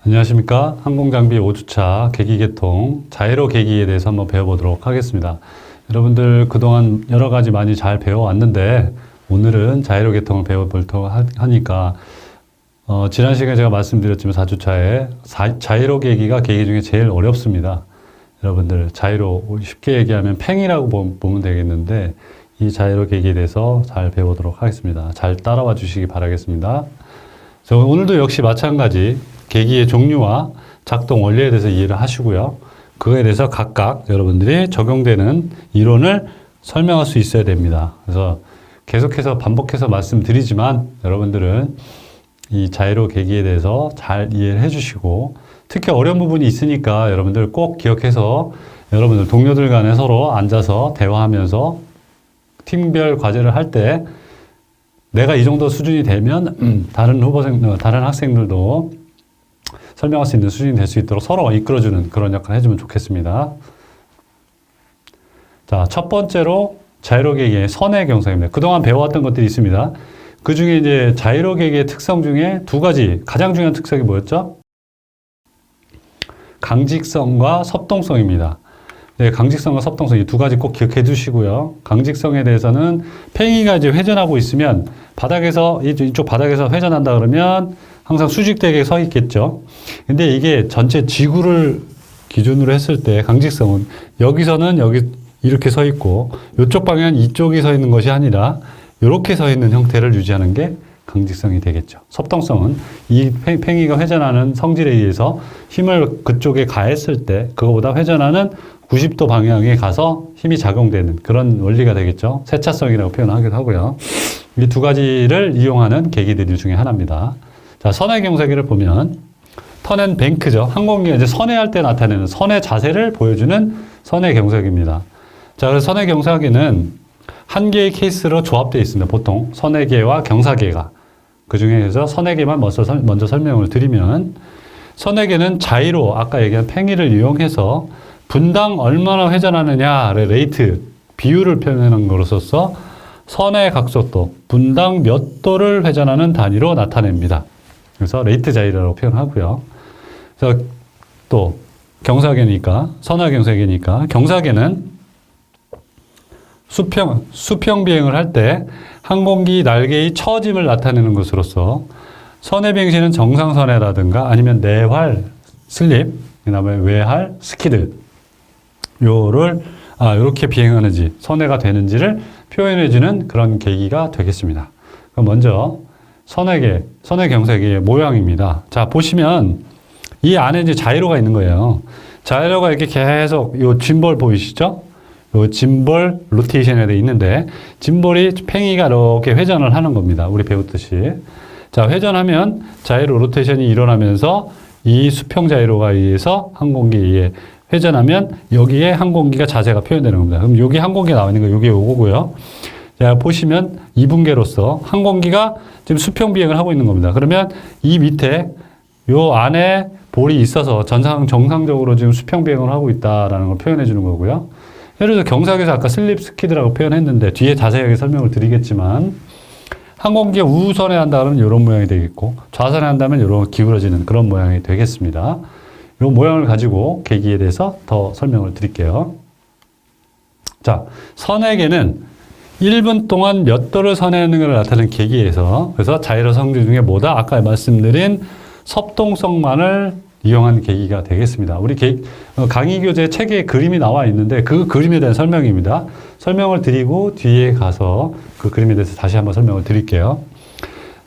안녕하십니까. 항공장비 5주차 계기계통 자이로 계기에 대해서 한번 배워보도록 하겠습니다. 여러분들 그동안 여러 가지 많이 잘 배워왔는데 오늘은 자이로 계통을 배워보도록 하니까 지난 시간에 제가 말씀드렸지만 4주차에 자이로 계기가 계기 중에 제일 어렵습니다. 여러분들 자이로 쉽게 얘기하면 팽이라고 보면 되겠는데 이 자이로 계기에 대해서 잘 배워보도록 하겠습니다. 잘 따라와 주시기 바라겠습니다. 오늘도 역시 마찬가지 계기의 종류와 작동 원리에 대해서 이해를 하시고요. 그거에 대해서 각각 여러분들이 적용되는 이론을 설명할 수 있어야 됩니다. 그래서 계속해서 반복해서 말씀드리지만 여러분들은 이 자이로 계기에 대해서 잘 이해를 해주시고 특히 어려운 부분이 있으니까 여러분들 꼭 기억해서 여러분들 동료들 간에 서로 앉아서 대화하면서 팀별 과제를 할 때 내가 이 정도 수준이 되면 다른 학생들도 설명할 수 있는 수준이 될 수 있도록 서로 이끌어주는 그런 역할을 해주면 좋겠습니다. 자, 첫 번째로 자이로 계기의 선의 경사입니다. 그동안 배워왔던 것들이 있습니다. 그 중에 이제 자이로 계기의 특성 중에 두 가지, 가장 중요한 특성이 뭐였죠? 강직성과 섭동성입니다. 네, 강직성과 섭동성 이 두 가지 꼭 기억해 두시고요. 강직성에 대해서는 팽이가 이제 회전하고 있으면 바닥에서 이쪽 바닥에서 회전한다 그러면 항상 수직되게 서 있겠죠. 근데 이게 전체 지구를 기준으로 했을 때 강직성은 여기서는 여기 이렇게 서 있고 이쪽 방향은 이쪽이 서 있는 것이 아니라 이렇게 서 있는 형태를 유지하는 게 강직성이 되겠죠. 섭동성은 이 팽이가 회전하는 성질에 의해서 힘을 그쪽에 가했을 때 그거보다 회전하는 90도 방향에 가서 힘이 작용되는 그런 원리가 되겠죠. 세차성이라고 표현하기도 하고요. 이 두 가지를 이용하는 계기들 중에 하나입니다. 자, 선의 경사기를 보면 턴앤뱅크죠. 항공기가 이제 선회할 때 나타내는 선의 자세를 보여주는 선의 경사기입니다. 자, 그래서 선의 경사기는 한 개의 케이스로 조합되어 있습니다. 보통 선회계와 경사계가. 그 중에서 선회계만 먼저 설명을 드리면 선회계는 자이로 아까 얘기한 팽이를 이용해서 분당 얼마나 회전하느냐를 레이트, 비율을 표현하는 것으로서 선의 각속도, 분당 몇 도를 회전하는 단위로 나타냅니다. 그래서 레이트 자이로라고 표현하고요. 그래서 또 경사계니까, 선의 경사계니까 경사계는 수평 비행을 할 때 항공기 날개의 처짐을 나타내는 것으로서 선의 비행시는 정상선회라든가 아니면 내활 슬립, 그다음에 외활 스키드 요를 이렇게 비행하는지 선회가 되는지를 표현해주는 그런 계기가 되겠습니다. 그럼 먼저 선의 경사계의 모양입니다. 자, 보시면 이 안에 이제 자이로가 있는 거예요. 자이로가 이렇게 계속 요 짐볼 보이시죠? 요 짐볼 로테이션에 되어 있는데 짐볼이 팽이가 이렇게 회전을 하는 겁니다. 우리 배웠듯이. 자, 회전하면 자이로 로테이션이 일어나면서 이 수평 자이로가 의해서 항공기에 회전하면 여기에 항공기가 자세가 표현되는 겁니다. 그럼 여기 항공기가 나와 있는 거 여기 요거고요. 자, 보시면 이분계로서 항공기가 지금 수평 비행을 하고 있는 겁니다. 그러면 이 밑에 요 안에 볼이 있어서 정상적으로 지금 수평 비행을 하고 있다라는 걸 표현해 주는 거고요. 예를 들어 경사에서 아까 슬립 스키드라고 표현했는데 뒤에 자세하게 설명을 드리겠지만 항공기가 우선에 한다 그러면 이런 모양이 되겠고 좌선에 한다면 이런 기울어지는 그런 모양이 되겠습니다. 이 모양을 가지고 계기에 대해서 더 설명을 드릴게요. 자, 선회계는 1분 동안 몇 도를 선회하는 것을 나타내는 계기에서 그래서 자이로 성질 중에 뭐다? 아까 말씀드린 섭동성만을 이용한 계기가 되겠습니다. 우리 강의 교재 책에 그림이 나와 있는데 그 그림에 대한 설명입니다. 설명을 드리고 뒤에 가서 그 그림에 대해서 다시 한번 설명을 드릴게요.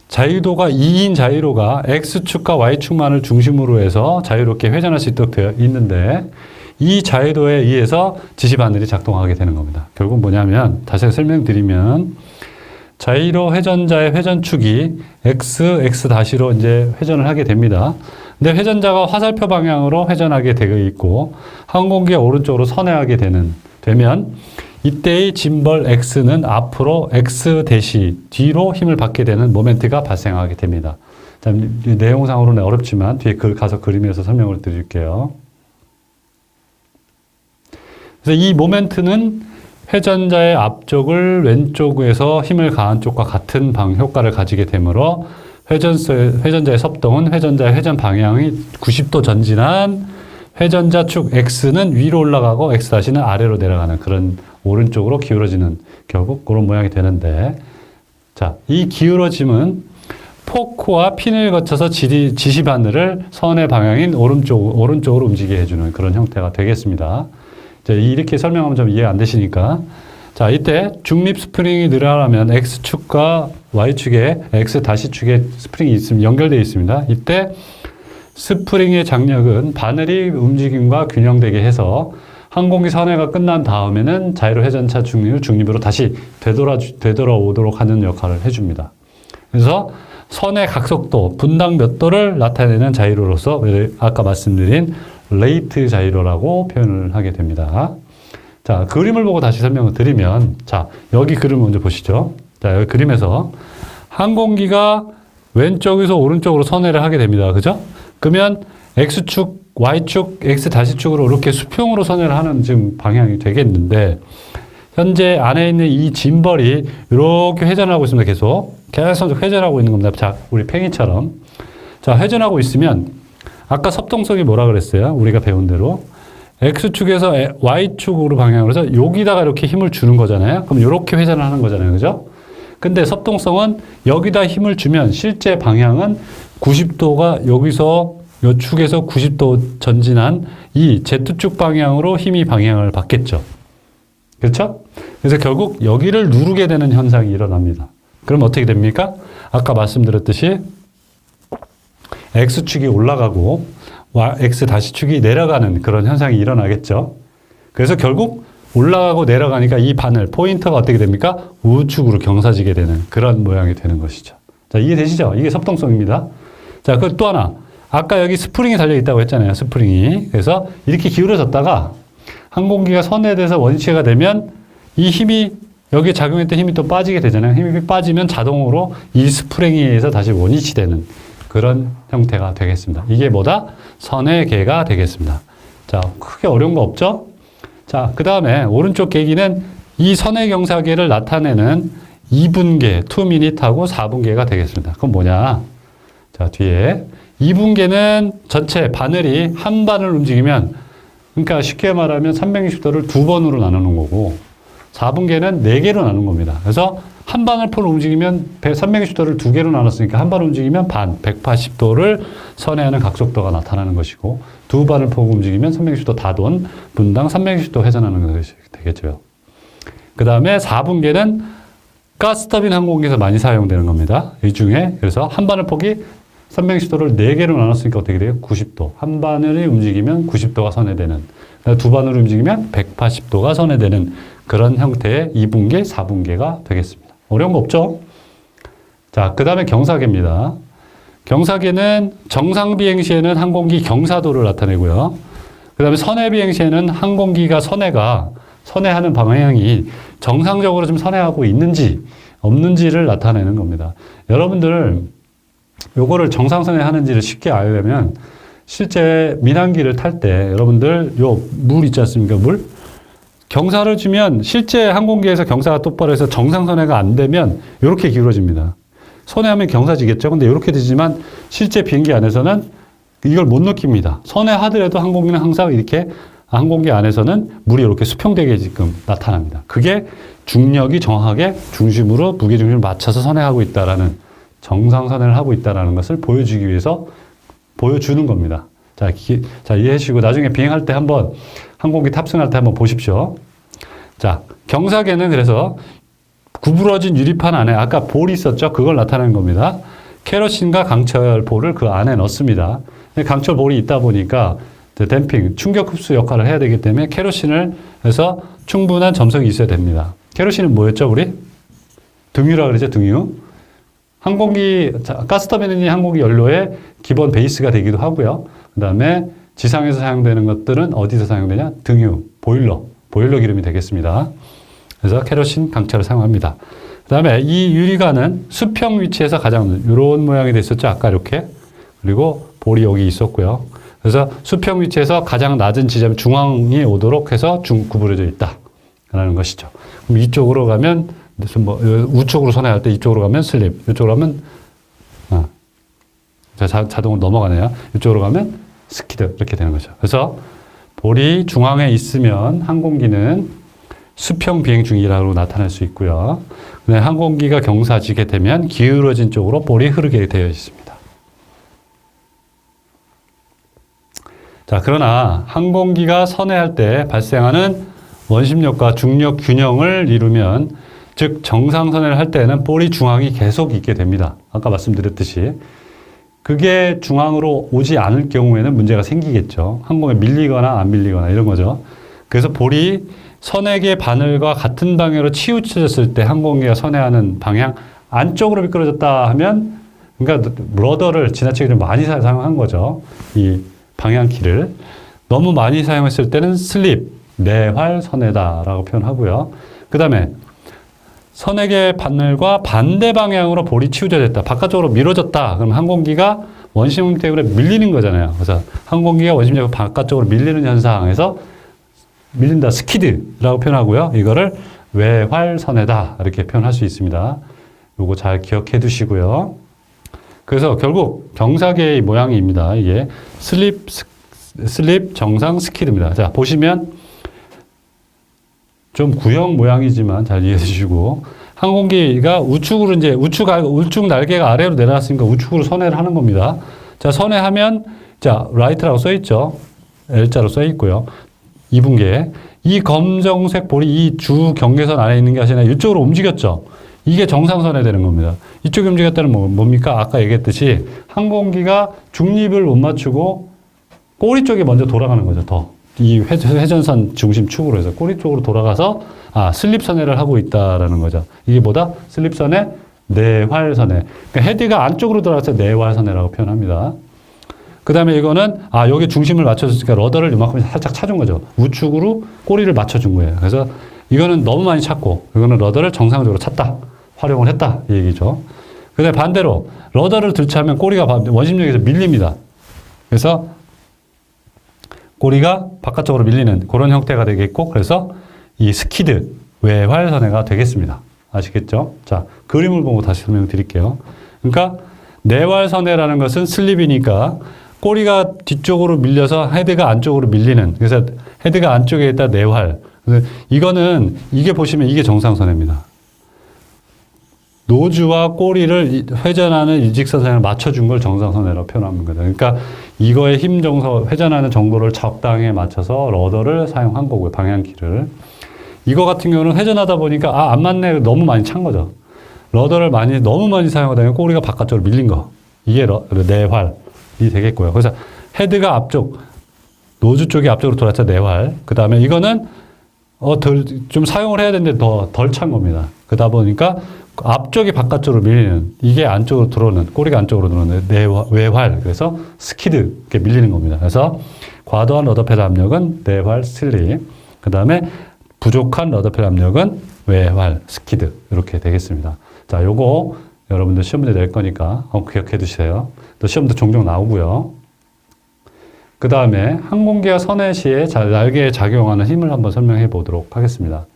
자유도가 2인 자이로가 X축과 Y축만을 중심으로 해서 자유롭게 회전할 수 있도록 되어 있는데 이 자유도에 의해서 지시바늘이 작동하게 되는 겁니다. 결국 뭐냐면 다시 설명드리면 자이로 회전자의 회전축이 X''로 이제 회전을 하게 됩니다. 근데 회전자가 화살표 방향으로 회전하게 되어 있고 항공기가 오른쪽으로 선회하게 되면 이때의 짐벌 X는 앞으로 X 대시 뒤로 힘을 받게 되는 모멘트가 발생하게 됩니다. 자, 내용상으로는 어렵지만 뒤에 가서 그림에서 설명을 드릴게요. 그래서 이 모멘트는 회전자의 앞쪽을 왼쪽에서 힘을 가한 쪽과 같은 효과를 가지게 되므로 회전자의 섭동은 회전자의 회전 방향이 90도 전진한 회전자 축 X는 위로 올라가고 X' 아래로 내려가는 그런 오른쪽으로 기울어지는 결국 그런 모양이 되는데, 자, 이 기울어짐은 포크와 핀을 거쳐서 지시 바늘을 선의 방향인 오른쪽으로 움직이게 해주는 그런 형태가 되겠습니다. 자, 이렇게 설명하면 좀 이해 안 되시니까. 자, 이때 중립 스프링이 늘어나면 X축과 Y축에 X-축에 스프링이 연결되어 있습니다. 이때 스프링의 장력은 바늘이 움직임과 균형되게 해서 항공기 선회가 끝난 다음에는 자유로 회전차 중립을 중립으로 다시 되돌아오도록 하는 역할을 해줍니다. 그래서 선의 각속도, 분당 몇 도를 나타내는 자이로로서 아까 말씀드린 레이트 자이로라고 표현을 하게 됩니다. 자, 그림을 보고 다시 설명을 드리면, 자, 여기 그림 먼저 보시죠. 자, 여기 그림에서 항공기가 왼쪽에서 오른쪽으로 선회를 하게 됩니다. 그죠? 그러면 X축, Y축, X-축으로 이렇게 수평으로 선회를 하는 지금 방향이 되겠는데, 현재 안에 있는 이 짐벌이 이렇게 회전하고 있습니다. 계속 회전하고 있는 겁니다. 자, 우리 팽이처럼. 자, 회전하고 있으면 아까 섭동성이 뭐라 그랬어요? 우리가 배운 대로 X축에서 Y축으로 방향을 해서 여기다가 이렇게 힘을 주는 거잖아요. 그럼 이렇게 회전을 하는 거잖아요. 그죠? 근데 섭동성은 여기다 힘을 주면 실제 방향은 90도가 여기서 이 축에서 90도 전진한 이 Z축 방향으로 힘이 방향을 받겠죠. 그렇죠? 그래서 결국 여기를 누르게 되는 현상이 일어납니다. 그럼 어떻게 됩니까? 아까 말씀드렸듯이 X축이 올라가고 X-축이 내려가는 그런 현상이 일어나겠죠. 그래서 결국 올라가고 내려가니까 이 바늘, 포인터가 어떻게 됩니까? 우측으로 경사지게 되는 그런 모양이 되는 것이죠. 자, 이해되시죠? 이게 섭동성입니다. 자, 그 또 하나. 아까 여기 스프링이 달려있다고 했잖아요. 스프링이. 그래서 이렇게 기울어졌다가 항공기가 선회돼서 원위치가 되면 이 힘이 여기에 작용했던 힘이 또 빠지게 되잖아요. 힘이 빠지면 자동으로 이 스프링에 의해서 다시 원위치되는 그런 형태가 되겠습니다. 이게 뭐다? 선회계가 되겠습니다. 자, 크게 어려운 거 없죠? 자, 그 다음에 오른쪽 계기는 이 선회경사계를 나타내는 2분계, 2미닛하고 4분계가 되겠습니다. 그건 뭐냐? 자, 뒤에 2분계는 전체 바늘이 한 바늘 움직이면, 그러니까 쉽게 말하면 360도를 두 번으로 나누는 거고, 4분계는 4개로 나누는 겁니다. 그래서 한 바늘포를 움직이면 360도를 두 개로 나눴으니까 한 바늘 움직이면 반, 180도를 선회하는 각속도가 나타나는 것이고, 두 바늘포가 움직이면 360도 다돈, 분당 360도 회전하는 것이 되겠죠. 그 다음에 4분계는 가스터빈 항공기에서 많이 사용되는 겁니다. 이 중에, 그래서 한 바늘폭이 360도를 4개로 나눴으니까 어떻게 돼요? 90도. 한 바늘이 움직이면 90도가 선회되는, 두 바늘이 움직이면 180도가 선회되는 그런 형태의 2분계, 4분계가 되겠습니다. 어려운 거 없죠? 자, 그 다음에 경사계입니다. 경사계는 정상 비행 시에는 항공기 경사도를 나타내고요. 그 다음에 선회 비행 시에는 항공기가 선회하는 방향이 정상적으로 좀 선회하고 있는지 없는지를 나타내는 겁니다. 여러분들 요거를 정상선회 하는지를 쉽게 알려면 실제 민항기를 탈 때 여러분들 요 물 있지 않습니까? 물? 경사를 주면 실제 항공기에서 경사가 똑바로 해서 정상선회가 안 되면 이렇게 기울어집니다. 선회하면 경사지겠죠. 근데 이렇게 되지만 실제 비행기 안에서는 이걸 못 느낍니다. 선회하더라도 항공기는 항상 이렇게 항공기 안에서는 물이 이렇게 수평되게 지금 나타납니다. 그게 중력이 정확하게 중심으로 무게중심을 맞춰서 선회하고 있다라는 정상선회를 하고 있다는 것을 보여주기 위해서 보여주는 겁니다. 자, 이해해 주시고 나중에 비행할 때 한번 항공기 탑승할 때 한번 보십시오. 자, 경사계는 그래서 구부러진 유리판 안에 아까 볼이 있었죠? 그걸 나타내는 겁니다. 케로신과 강철 볼을 그 안에 넣습니다. 강철 볼이 있다 보니까 댐핑, 충격 흡수 역할을 해야 되기 때문에 케로신을 해서 충분한 점성이 있어야 됩니다. 케로신은 뭐였죠, 우리? 등유라 그러죠, 등유. 항공기, 가스터빈이 항공기 연료의 기본 베이스가 되기도 하고요. 그 다음에 지상에서 사용되는 것들은 어디서 사용되냐? 등유, 보일러 기름이 되겠습니다. 그래서 케로신, 강철을 사용합니다. 그 다음에 이 유리관은 수평 위치에서 가장 이런 모양이 됐었죠. 아까 이렇게. 그리고 볼이 여기 있었고요. 그래서 수평 위치에서 가장 낮은 지점 중앙에 오도록 해서 구부러져 있다라는 것이죠. 그럼 이쪽으로 가면 우측으로 선회할 때 이쪽으로 가면 슬립, 이쪽으로 가면 자동으로 넘어가네요. 이쪽으로 가면 스키드 이렇게 되는 거죠. 그래서 볼이 중앙에 있으면 항공기는 수평 비행 중이라고 나타날 수 있고요. 항공기가 경사지게 되면 기울어진 쪽으로 볼이 흐르게 되어 있습니다. 자, 그러나 항공기가 선회할 때 발생하는 원심력과 중력 균형을 이루면, 즉 정상선회를 할 때는 볼이 중앙이 계속 있게 됩니다. 아까 말씀드렸듯이 그게 중앙으로 오지 않을 경우에는 문제가 생기겠죠. 항공에 밀리거나 안 밀리거나 이런 거죠. 그래서 볼이 선액의 바늘과 같은 방향으로 치우쳐졌을 때 항공기가 선회하는 방향 안쪽으로 미끄러졌다 하면, 그러니까 러더를 지나치게 좀 많이 사용한 거죠. 이 방향키를 너무 많이 사용했을 때는 슬립, 내활 선회다라고 표현하고요. 그 다음에 선액의 바늘과 반대 방향으로 볼이 치우쳐졌다, 바깥쪽으로 미뤄졌다. 그럼 항공기가 원심력 때문에 밀리는 거잖아요. 그래서 항공기가 원심력으로 바깥쪽으로 밀리는 현상에서 밀린다, 스키드라고 표현하고요. 이거를 외활선회다 이렇게 표현할 수 있습니다. 요거 잘 기억해 두시고요. 그래서 결국 경사계의 모양입니다. 이게 슬립, 정상, 스키드입니다. 자, 보시면 좀 구형 모양이지만 잘 이해해 주시고, 항공기가 우측으로 이제 우측 날개가 아래로 내려왔으니까 우측으로 선회를 하는 겁니다. 자, 선회하면, 자, 라이트라고 써 있죠. L자로 써 있고요. 2분계. 이 검정색 볼이 이 주 경계선 안에 있는 게 아니라 이쪽으로 움직였죠. 이게 정상선회 되는 겁니다. 이쪽이 움직였다는 뭡니까? 아까 얘기했듯이 항공기가 중립을 못 맞추고 꼬리 쪽에 먼저 돌아가는 거죠. 이 회전선 중심 축으로 해서 꼬리 쪽으로 돌아가서 슬립선회를 하고 있다라는 거죠. 이게 뭐다? 슬립선회, 내활선회. 그러니까 헤드가 안쪽으로 돌아가서 내활선회라고 표현합니다. 그 다음에 이거는 여기 중심을 맞춰줬으니까 러더를 이만큼 살짝 차준 거죠. 우측으로 꼬리를 맞춰준 거예요. 그래서 이거는 너무 많이 찼고, 이거는 러더를 정상적으로 찼다, 활용을 했다 이 얘기죠. 그 다음에 반대로 러더를 들차면 꼬리가 원심력에서 밀립니다. 그래서 꼬리가 바깥쪽으로 밀리는 그런 형태가 되겠고, 그래서 이 스키드, 외활선회가 되겠습니다. 아시겠죠? 자, 그림을 보고 다시 설명드릴게요. 그러니까 내활선회라는 것은 슬립이니까 꼬리가 뒤쪽으로 밀려서 헤드가 안쪽으로 밀리는, 그래서 헤드가 안쪽에 있다 내활. 이거는, 이게 보시면 이게 정상선회입니다. 노즈와 꼬리를 회전하는 일직선상에 맞춰준 걸 정상선회라고 표현하는 거죠. 그러니까 이거의 힘 정서, 회전하는 정도를 적당히 맞춰서 러더를 사용한 거고요. 방향키를. 이거 같은 경우는 회전하다 보니까 안 맞네, 너무 많이 찬 거죠. 러더를 너무 많이 사용하다 보면 꼬리가 바깥쪽으로 밀린 거. 이게 내활이 되겠고요. 그래서 헤드가 앞쪽, 노즈 쪽이 앞쪽으로 돌아서 내활. 그 다음에 이거는 좀 사용을 해야 되는데 덜 찬 겁니다. 그러다 보니까 앞쪽이 바깥쪽으로 밀리는, 이게 안쪽으로 들어오는, 꼬리가 안쪽으로 들어오는 외활. 그래서 스키드, 이렇게 밀리는 겁니다. 그래서 과도한 러더패드 압력은 내활 슬립. 그 다음에 부족한 러더패드 압력은 외활 스키드. 이렇게 되겠습니다. 자, 요거 여러분들 시험 문제 낼 거니까 기억해 두세요. 또 시험도 종종 나오고요. 그 다음에 항공기가 선회 시에 날개에 작용하는 힘을 한번 설명해 보도록 하겠습니다.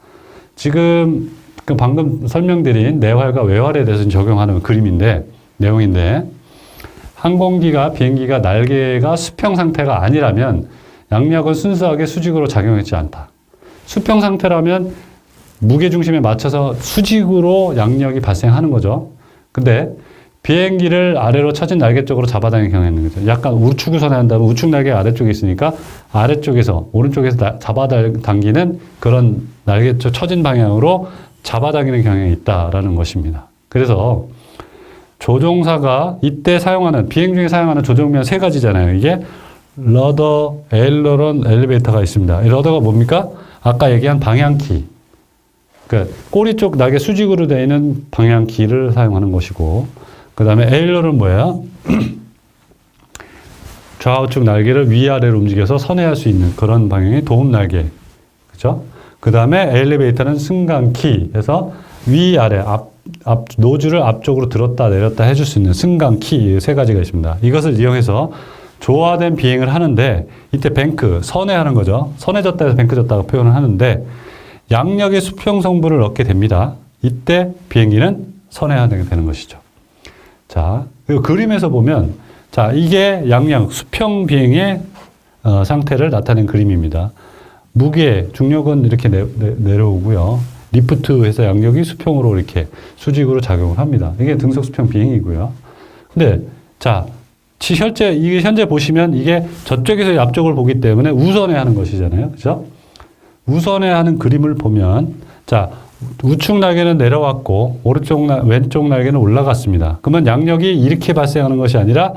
지금 방금 설명드린 내활과 외활에 대해서 적용하는 내용인데, 항공기가, 비행기가 날개가 수평 상태가 아니라면 양력은 순수하게 수직으로 작용하지 않다. 수평 상태라면 무게중심에 맞춰서 수직으로 양력이 발생하는 거죠. 근데 비행기를 아래로 처진 날개 쪽으로 잡아당기는 경향이 있는 거죠. 약간 우측을 선회한다면 우측 날개 아래쪽에 있으니까 아래쪽에서, 오른쪽에서 잡아당기는 그런 날개 쪽 처진 방향으로 잡아당기는 경향이 있다라는 것입니다. 그래서 조종사가 이때 사용하는, 비행 중에 사용하는 조종면 세 가지잖아요. 이게 러더, 에일러런, 엘리베이터가 있습니다. 이 러더가 뭡니까? 아까 얘기한 방향키. 그러니까 꼬리 쪽 날개 수직으로 되어 있는 방향키를 사용하는 것이고, 그 다음에 에일러는 뭐예요? 좌우측 날개를 위아래로 움직여서 선회할 수 있는 그런 방향의 도움 날개. 그죠? 그 다음에 엘리베이터는 승강키에서 위아래, 노즐을 앞쪽으로 들었다 내렸다 해줄 수 있는 승강키 세 가지가 있습니다. 이것을 이용해서 조화된 비행을 하는데, 이때 뱅크, 선회하는 거죠. 선회졌다 해서 뱅크 졌다고 표현을 하는데, 양력의 수평 성분을 얻게 됩니다. 이때 비행기는 선회하게 되는 것이죠. 자, 이 그림에서 보면 자, 이게 양력, 수평 비행의 상태를 나타낸 그림입니다. 무게, 중력은 이렇게 내려오고요. 리프트해서 양력이 수평으로 이렇게 수직으로 작용을 합니다. 이게 등속 수평 비행이고요. 근데, 자, 이게 현재 보시면 이게 저쪽에서 앞쪽을 보기 때문에 우선에 하는 것이잖아요. 그죠? 우선에 하는 그림을 보면, 자, 우측 날개는 내려왔고, 왼쪽 날개는 올라갔습니다. 그러면 양력이 이렇게 발생하는 것이 아니라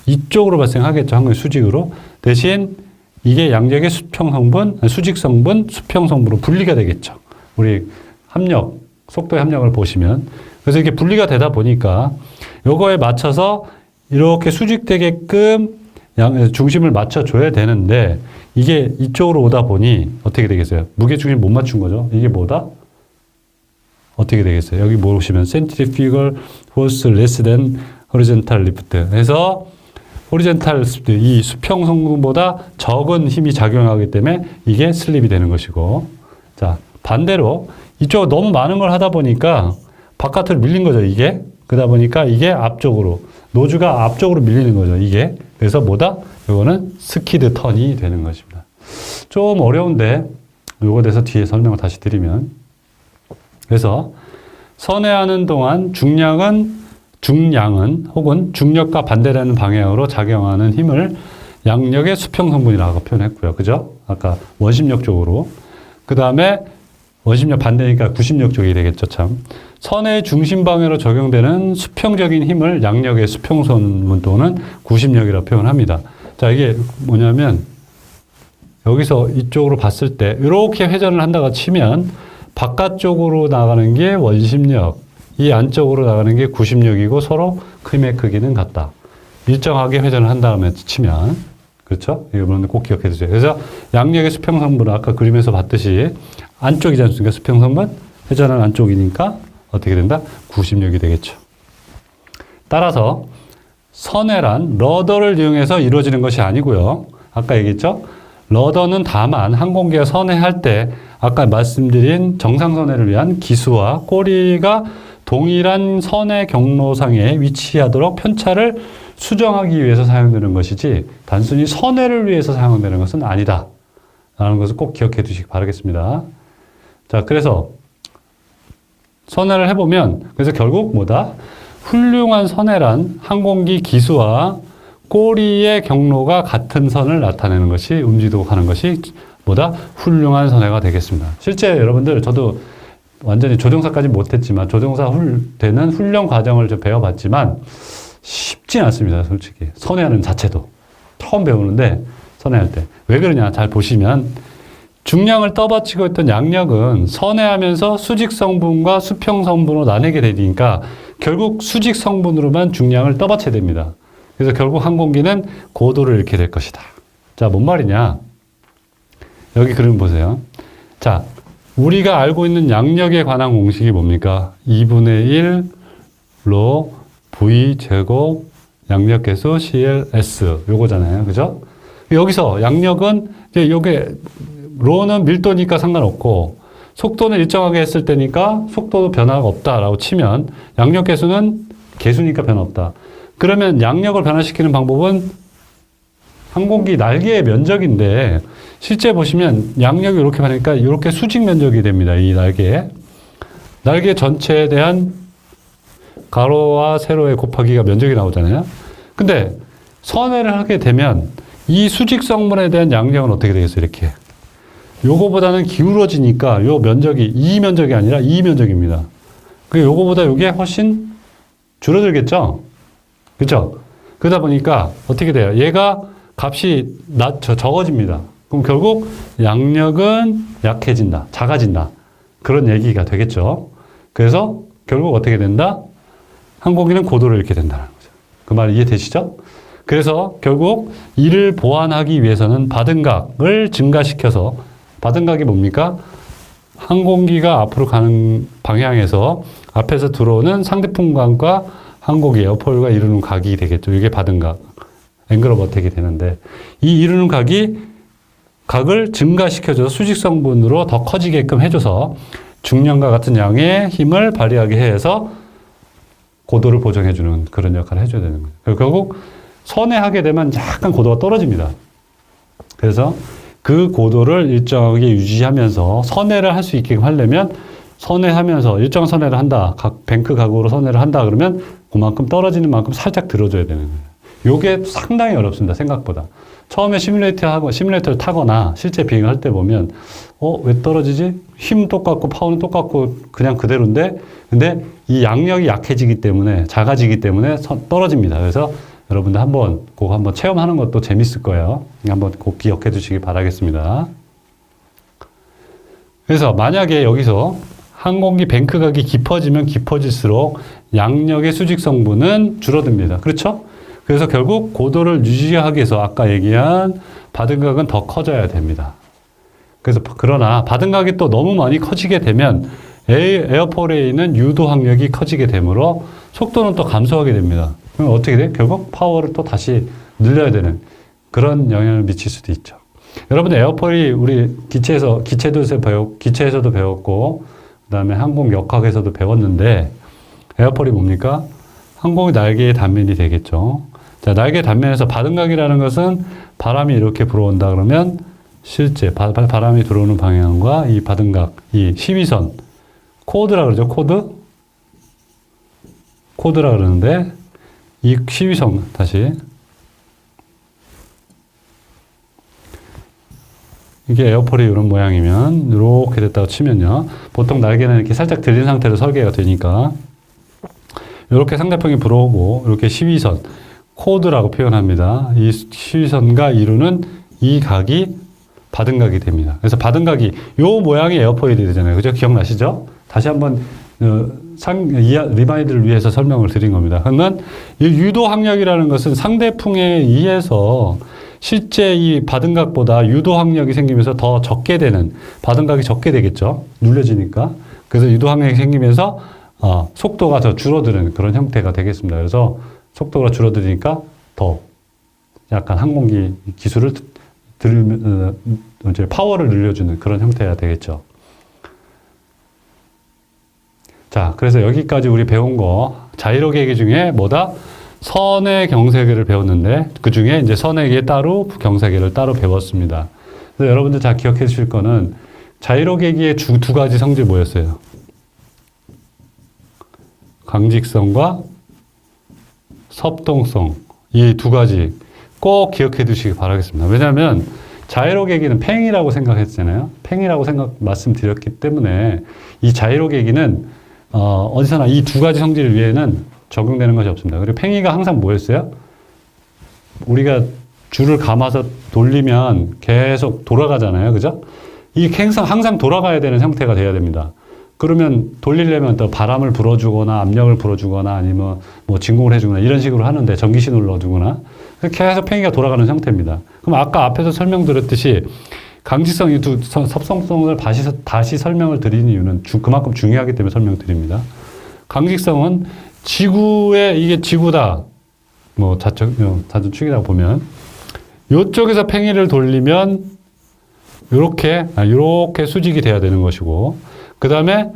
이쪽으로 발생하겠죠. 한국의 수직으로. 대신 이게 양력의 수평 성분, 수직 성분, 수평 성분으로 분리가 되겠죠. 우리 합력, 속도의 합력을 보시면. 그래서 이게 분리가 되다 보니까 요거에 맞춰서 이렇게 수직되게끔 중심을 맞춰줘야 되는데 이게 이쪽으로 오다 보니 어떻게 되겠어요? 무게중심 못 맞춘 거죠. 이게 뭐다? 어떻게 되겠어요? 여기 보시면 centrifugal force less than horizontal lift. 그래서 호리젠탈 이 수평 성분보다 적은 힘이 작용하기 때문에 이게 슬립이 되는 것이고, 자, 반대로 이쪽 너무 많은 걸 하다 보니까 바깥으로 밀린 거죠, 이게. 그러다 보니까 이게 앞쪽으로, 노즈가 앞쪽으로 밀리는 거죠, 이게. 그래서 뭐다? 이거는 스키드 턴이 되는 것입니다. 좀 어려운데, 요거 대해서 뒤에 설명을 다시 드리면. 그래서 선회하는 동안 중량은 혹은 중력과 반대되는 방향으로 작용하는 힘을 양력의 수평 성분이라고 표현했고요. 그죠? 아까 원심력 쪽으로. 그 다음에 원심력 반대니까 구심력 쪽이 되겠죠, 참. 선의 중심 방향으로 적용되는 수평적인 힘을 양력의 수평 성분 또는 구심력이라고 표현합니다. 자, 이게 뭐냐면 여기서 이쪽으로 봤을 때 이렇게 회전을 한다고 치면 바깥쪽으로 나가는 게 원심력, 이 안쪽으로 나가는 게 구심력이고 서로 힘의 크기는 같다. 일정하게 회전을 한 다음에 치면. 그렇죠? 이거는 꼭 기억해 두세요. 그래서 양력의 수평성분은 아까 그림에서 봤듯이 안쪽이지 않습니까? 수평성분? 회전은 안쪽이니까 어떻게 된다? 구심력이 되겠죠. 따라서 선회란 러더를 이용해서 이루어지는 것이 아니고요. 아까 얘기했죠? 러더는 다만 항공기가 선회할 때 아까 말씀드린 정상선회를 위한 기수와 꼬리가 동일한 선의 경로상에 위치하도록 편차를 수정하기 위해서 사용되는 것이지 단순히 선회를 위해서 사용되는 것은 아니다. 라는 것을 꼭 기억해 두시기 바라겠습니다. 자, 그래서 선회를 해보면 그래서 결국 뭐다? 훌륭한 선회란 항공기 기수와 꼬리의 경로가 같은 선을 나타내는 것이 움직이도록 하는 것이 뭐다? 훌륭한 선회가 되겠습니다. 실제 여러분들 저도 완전히 조종사까지 못했지만 조종사 되는 훈련 과정을 좀 배워봤지만 쉽지 않습니다. 솔직히 선회하는 자체도 처음 배우는데 선회할 때 왜 그러냐 잘 보시면 중량을 떠받치고 있던 양력은 선회하면서 수직 성분과 수평 성분으로 나뉘게 되니까 결국 수직 성분으로만 중량을 떠받쳐야 됩니다. 그래서 결국 항공기는 고도를 잃게 될 것이다. 자, 뭔 말이냐? 여기 그림 보세요. 자, 우리가 알고 있는 양력에 관한 공식이 뭡니까? 2분의 1로 V 제곱 양력계수 CLS 요거잖아요. 그죠? 여기서 양력은 이제 요게 로는 밀도니까 상관없고 속도는 일정하게 했을 때니까 속도 변화가 없다라고 치면 양력계수는 계수니까 변화 없다. 그러면 양력을 변화시키는 방법은 항공기 날개의 면적인데 실제 보시면 양력이 이렇게 하니까 이렇게 수직 면적이 됩니다. 이 날개 전체에 대한 가로와 세로의 곱하기가 면적이 나오잖아요. 근데 선회를 하게 되면 이 수직 성분에 대한 양력은 어떻게 되겠어요? 이렇게. 요거보다는 기울어지니까 요 면적이 이 면적이 아니라 이 면적입니다. 그 요거보다 요게 훨씬 줄어들겠죠? 그렇죠? 그러다 보니까 어떻게 돼요? 얘가 값이 적어집니다. 그럼 결국 양력은 약해진다, 작아진다. 그런 얘기가 되겠죠. 그래서 결국 어떻게 된다? 항공기는 고도를 잃게 된다는 거죠. 그 말 이해되시죠? 그래서 결국 이를 보완하기 위해서는 받은각을 증가시켜서 받은각이 뭡니까? 항공기가 앞으로 가는 방향에서 앞에서 들어오는 상대풍각과 항공기 에어포일과 이루는 각이 되겠죠. 이게 받은각. 앵글 오브 어택이 되는데 이 이루는 각을 증가시켜줘서 수직성분으로 더 커지게끔 해줘서 중량과 같은 양의 힘을 발휘하게 해서 고도를 보정해주는 그런 역할을 해줘야 되는 거예요. 결국 선회하게 되면 약간 고도가 떨어집니다. 그래서 그 고도를 일정하게 유지하면서 선회를 할 수 있게 하려면 선회하면서 일정한 선회를 한다. 각 뱅크 가구로 선회를 한다. 그러면 그만큼 떨어지는 만큼 살짝 들어줘야 되는 거예요. 요게 상당히 어렵습니다. 생각보다. 처음에 시뮬레이터를 타거나 실제 비행을 할 때 보면 왜 떨어지지? 힘 똑같고 파워는 똑같고 그냥 그대로인데 근데 이 양력이 약해지기 때문에 작아지기 때문에 떨어집니다. 그래서 여러분들 그거 한번 체험하는 것도 재밌을 거예요. 한번 꼭 기억해 두시기 바라겠습니다. 그래서 만약에 여기서 항공기 뱅크각이 깊어지면 깊어질수록 양력의 수직 성분은 줄어듭니다. 그렇죠? 그래서 결국 고도를 유지하기 위해서 아까 얘기한 바등각은 더 커져야 됩니다. 그래서 그러나 바등각이 또 너무 많이 커지게 되면 에어폴에 있는 유도 항력이 커지게 되므로 속도는 또 감소하게 됩니다. 그럼 어떻게 돼? 결국 파워를 또 다시 늘려야 되는 그런 영향을 미칠 수도 있죠. 여러분들 에어폴이 우리 기체에서도 배웠고 그다음에 항공 역학에서도 배웠는데 에어폴이 뭡니까? 항공의 날개의 단면이 되겠죠. 자, 날개 단면에서 바등각이라는 것은 바람이 이렇게 불어온다 그러면 실제 바람이 들어오는 방향과 이 바등각, 이 시위선, 코드라 그러죠. 코드라 그러는데 이 시위선 다시 이게 에어폴이 이런 모양이면 이렇게 됐다고 치면요. 보통 날개는 이렇게 살짝 들린 상태로 설계가 되니까 이렇게 상대편이 불어오고 이렇게 시위선 코드라고 표현합니다. 이 시위선과 이루는 이 각이 바등각이 됩니다. 그래서 바등각이 요 모양이 에어폴이 되잖아요. 그죠? 기억나시죠? 다시 한번 리마인드를 위해서 설명을 드린 겁니다. 그러면 이 유도 항력이라는 것은 상대풍에 의해서 실제 이 바등각보다 유도 항력이 생기면서 더 적게 되는 바등각이 적게 되겠죠. 눌려지니까. 그래서 유도 항력이 생기면서 속도가 더 줄어드는 그런 형태가 되겠습니다. 그래서 속도가 줄어드니까 더 약간 항공기 기술을 이제 파워를 늘려주는 그런 형태가 되겠죠. 자, 그래서 여기까지 우리 배운 거 자이로 계기 중에 뭐다? 선의 경세계를 배웠는데 그 중에 이제 선에게 따로 경세계를 따로 배웠습니다. 그래서 여러분들 잘 기억해 주실 거는 자이로 계기의 두 가지 성질 뭐였어요? 강직성과 섭동성. 이 두 가지 꼭 기억해 두시기 바라겠습니다. 왜냐하면 자이로 계기는 팽이라고 생각했잖아요. 팽이라고 말씀드렸기 때문에 이 자이로 계기는 어디서나 이 두 가지 성질 위에는 적용되는 것이 없습니다. 그리고 팽이가 항상 뭐였어요? 우리가 줄을 감아서 돌리면 계속 돌아가잖아요. 그죠? 이 항상 돌아가야 되는 형태가 돼야 됩니다. 그러면 돌리려면 또 바람을 불어주거나 압력을 불어주거나 아니면 뭐 진공을 해주거나 이런 식으로 하는데 전기 신호를 넣어주거나 계속 팽이가 돌아가는 형태입니다. 그럼 아까 앞에서 설명드렸듯이 강직성 이 섭성성을 다시 설명을 드리는 이유는 그만큼 중요하기 때문에 설명드립니다. 강직성은 이게 지구다. 뭐 자전축이라고 보면 이쪽에서 팽이를 돌리면 이렇게 수직이 돼야 되는 것이고 그 다음에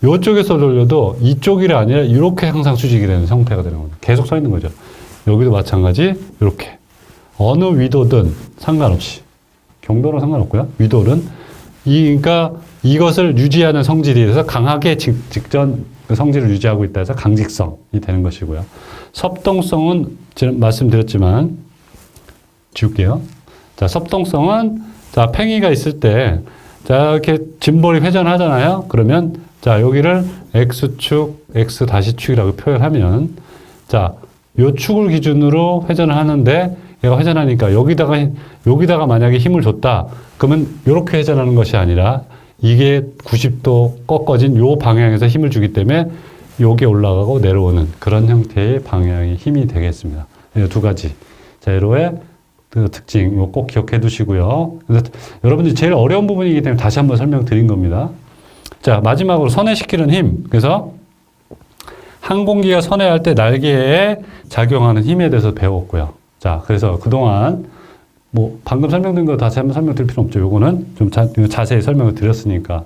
이쪽에서 돌려도 이쪽이 아니라 이렇게 항상 수직이 되는 형태가 되는 겁니다. 계속 서 있는 거죠. 여기도 마찬가지 이렇게 어느 위도든 상관없이 경도는 상관없고요. 위도는 그러니까 이것을 유지하는 성질이 돼서 강하게 직전 그 성질을 유지하고 있다 해서 강직성이 되는 것이고요. 섭동성은 지금 말씀드렸지만 지울게요. 자, 섭동성은 자, 팽이가 있을 때 자, 이렇게 짐볼이 회전하잖아요. 그러면 자, 여기를 X축, X-축이라고 표현하면 자, 요 축을 기준으로 회전을 하는데 얘가 회전하니까 여기다가 만약에 힘을 줬다. 그러면 이렇게 회전하는 것이 아니라 이게 90도 꺾어진 요 방향에서 힘을 주기 때문에 요게 올라가고 내려오는 그런 형태의 방향의 힘이 되겠습니다. 이 두 가지 자이로의 그 특징 꼭 기억해 두시고요. 그래서 여러분들이 제일 어려운 부분이기 때문에 다시 한번 설명드린 겁니다. 자, 마지막으로 선회시키는 힘. 그래서 항공기가 선회할 때 날개에 작용하는 힘에 대해서 배웠고요. 자, 그래서 그동안 뭐 방금 설명드린 거 다시 한번 설명드릴 필요 없죠. 요거는 좀 자세히 설명을 드렸으니까.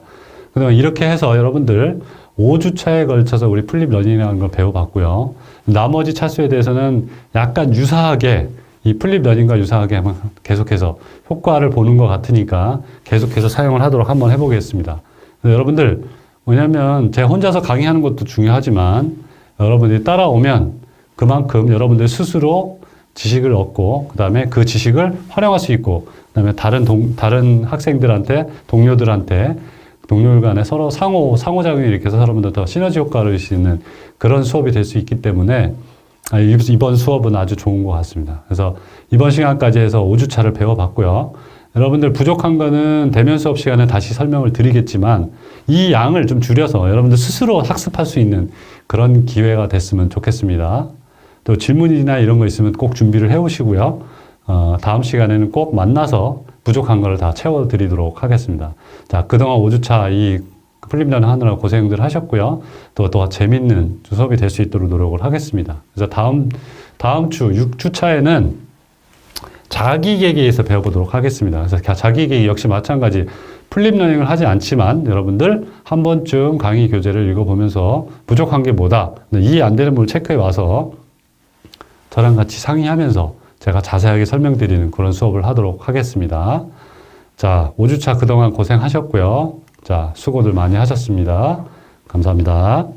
그다음에 이렇게 해서 여러분들 5주차에 걸쳐서 우리 플립 러닝이라는 걸 배워봤고요. 나머지 차수에 대해서는 약간 유사하게 이 플립 러닝과 유사하게 한번 계속해서 효과를 보는 것 같으니까 계속해서 사용을 하도록 한번 해보겠습니다. 여러분들 뭐냐면 제가 혼자서 강의하는 것도 중요하지만 여러분들이 따라오면 그만큼 여러분들 스스로 지식을 얻고 그 다음에 그 지식을 활용할 수 있고 그 다음에 다른 학생들한테 동료들 간에 서로 상호작용이 일으켜서 여러분들 더 시너지 효과를 줄 수 있는 그런 수업이 될 수 있기 때문에 이번 수업은 아주 좋은 것 같습니다. 그래서 이번 시간까지 해서 5주차를 배워봤고요. 여러분들 부족한 거는 대면 수업 시간에 다시 설명을 드리겠지만 이 양을 좀 줄여서 여러분들 스스로 학습할 수 있는 그런 기회가 됐으면 좋겠습니다. 또 질문이나 이런 거 있으면 꼭 준비를 해오시고요. 다음 시간에는 꼭 만나서 부족한 거를 다 채워드리도록 하겠습니다. 자, 그동안 5주차 이 플립러닝 하느라 고생들 하셨고요. 또 재밌는 수업이 될 수 있도록 노력을 하겠습니다. 그래서 다음 주 6주차에는 자기계기에서 배워보도록 하겠습니다. 그래서 자기계기 역시 마찬가지 플립러닝을 하지 않지만 여러분들 한 번쯤 강의 교재를 읽어보면서 부족한 게 뭐다, 이해 안 되는 부분을 체크해 와서 저랑 같이 상의하면서 제가 자세하게 설명드리는 그런 수업을 하도록 하겠습니다. 자, 5주차 그동안 고생하셨고요. 자, 수고들 많이 하셨습니다. 감사합니다.